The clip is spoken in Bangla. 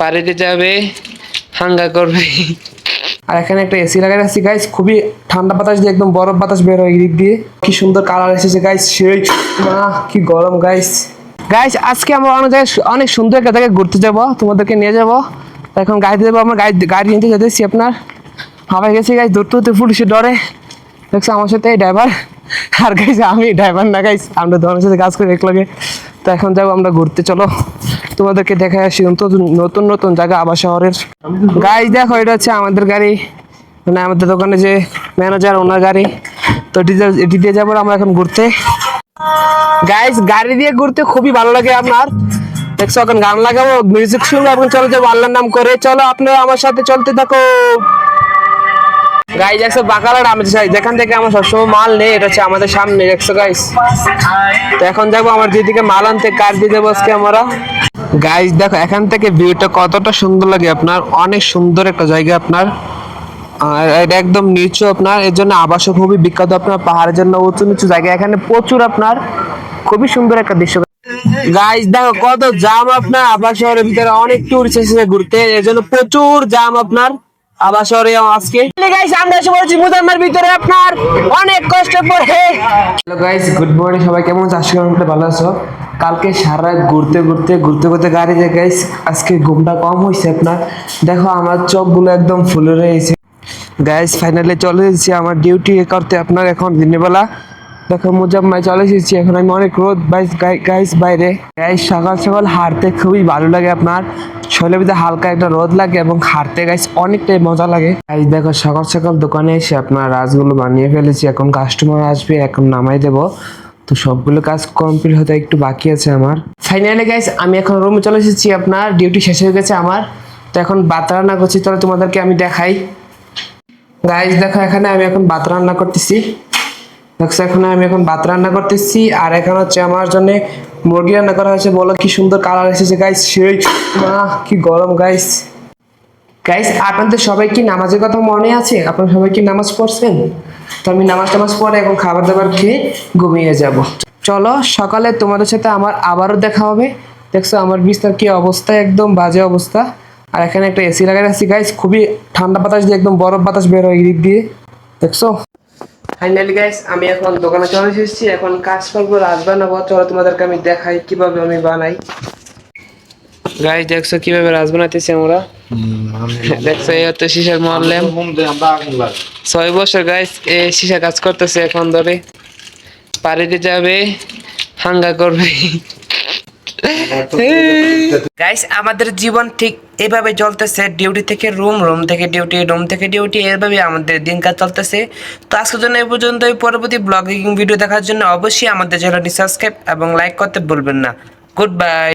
পাড়িতে যাবে, হাঙ্গা করবে। আর এখানে একটা এসি লাগাই রাখছি গাইস, খুবই ঠান্ডা বাতাস দিয়ে একদম বরফ বাতাস বের হয় দিক দিয়ে। কি সুন্দর কালার এসেছে গাইস, সেই কি গরম গাইস। গাইস আজকে আমরা অনেক সুন্দর একটা জায়গায় ঘুরতে যাব, তোমাদেরকে নিয়ে যাব। এখন গাড়িতে যাবো, আমরা গাড়ি নিতে যেতেছি আপনার। হাওয়ায় গেছি গাইস, দৌড়তে পুলিশে ডরে। দেখছো আমার সাথে ড্রাইভার, আর গাইস আমি ড্রাইভার না গাইস, আমরা ধরনের সাথে কাজ করে একলাগে। তো এখন যাবো আমরা ঘুরতে, চলো তোমাদেরকে দেখায় আসি নতুন নতুন জায়গা আবার শহরের। গাইস দেখো, এটা হচ্ছে আমাদের গাড়ি, মানে আমাদের দোকানে যে ম্যানেজার ওনার গাড়ি। তো এটি দিয়ে যাবো আমরা এখন ঘুরতে। গাইস গাড়ি দিয়ে ঘুরতে খুবই ভালো লাগে আপনার। দেখছো এখন গান লাগাবো, মিউজিক শুনবো এবং চলে যাবো আল্লাহর নাম করে। চলো আপনারা আমার সাথে চলতে থাকো। গাইস দেখছো বাকালার আমাদের সাথে, যেখান থেকে আমরা সবসময় মাল নেই, এটা হচ্ছে আমাদের সামনে। দেখছো গাইস, তো এখন যাবো আমার যেদিকে মাল আনতে, কার দিয়ে যাবো আজকে আমরা। গাইস দেখো এখান থেকে ভিউটা কতটা সুন্দর লাগে আপনার, অনেক সুন্দর একটা জায়গা আপনার। আর এটা একদম নিচু আপনার, এর জন্য আবাসও খুবই বিখ্যাত আপনার, পাহাড়ের জন্য উঁচু নিচু জায়গা এখানে প্রচুর আপনার। খুবই সুন্দর একটা দৃশ্য। গাইস দেখো কত জাম আপনার, আবার শহরের ভিতরে অনেক টুরিস্ট এসেছে ঘুরতে, এর জন্য প্রচুর জাম আপনার আবার শহরে আজকে। গাইস আমরা এসে পড়েছি মুজাম্মার ভিতরে আপনার, অনেক কষ্ট করে। হ্যালো গাইস, গুড মর্নিং, সবাই কেমন আছো? আশা করি ভালো আছো। কালকে সারা রাত ঘুরতে গাড়িতে গাইস, আজকে ঘুমটা কম হয়েছে আপনার। দেখো আমার চোখগুলো একদম ফুলে রয়েছে। গাইস ফাইনালি চলে এসেছি আমার ডিউটি করতে আপনার, এখন দিনের বেলা। দেখো মুজাম্মায় চলে এসেছি, এখন আমি অনেক রোদ গাইস বাইরে। গাইস সকাল সকাল হাঁটতে খুবই ভালো লাগে আপনার, শরীরের ভিতরে হালকা একটা রোদ লাগে এবং হাঁটতে গাইস অনেকটাই মজা লাগে। গাইস দেখো সকাল সকাল দোকানে এসে আপনার রাজগুলো বানিয়ে ফেলেছি, এখন কাস্টমার আসবে, এখন নামাই দেবো। তো সবগুলো কাজ কমপ্লিট হতে একটু বাকি আছে আমার। ফাইনালি গাইস আমি এখন রুমে চলে এসেছি, আপনার ডিউটি শেষ হয়ে গেছে আমার। তো এখন ভাত রান্না করছি, তাহলে তোমাদেরকে আমি দেখাই। গাইস দেখো এখানে আমি এখন ভাত রান্না করতেছি। দেখছো এখানে আমি এখন ভাত রান্না করতেছি, আর এখানে হচ্ছে আমার জন্য মুরগি রান্না করা হয়েছে। বলো কি সুন্দর কালার এসেছে গাইস, সেই কি গরম গাইস। গাইস আপনাদের সবাই কি নামাজের কথা মনে আছে? আপনারা সবাই কি নামাজ পড়ছেন? তো আমি নামাজ পড়ে এখন খাবার দাবার খেয়ে ঘুমিয়ে যাব। চলো সকালে তোমাদের সাথে আমার আবারও দেখা হবে। দেখছো আমার বিছানার কি অবস্থা, একদম বাজে অবস্থা। আর এখানে একটা এসি লাগাই রাখছি গাইস, খুবই ঠান্ডা বাতাস দিয়ে একদম বরফ বাতাস বের হয় দিক দিয়ে। দেখছো ফাইনালি গাইস আমি এখন দোকানে চলে এসেছি, এখন কাজ করবো, রাজ বানাবো। চলো তোমাদেরকে আমি দেখাই কিভাবে আমি বানাই। গাইস দেখছো কিভাবে রাজ বানাইতেছি আমরা। দেখছো এই হচ্ছে শিশার মহল্লাম, 6 বছর গাইস এই শিশা কাজ করতেছে, এখন ধরে পাড়িতে যাবে, হাঙ্গা করবে। গাইস আমাদের জীবন ঠিক এভাবে চলতেছে, ডিউটি থেকে রুম, রুম থেকে ডিউটি, রুম থেকে ডিউটি, এভাবে আমাদের দিনকাল চলতেছে। তো আজকের জন্য এই পর্যন্তই। পরবর্তী ব্লগিং ভিডিও দেখার জন্য অবশ্যই আমাদের চ্যানেলটি সাবস্ক্রাইব এবং লাইক করতে ভুলবেন না। Good bye.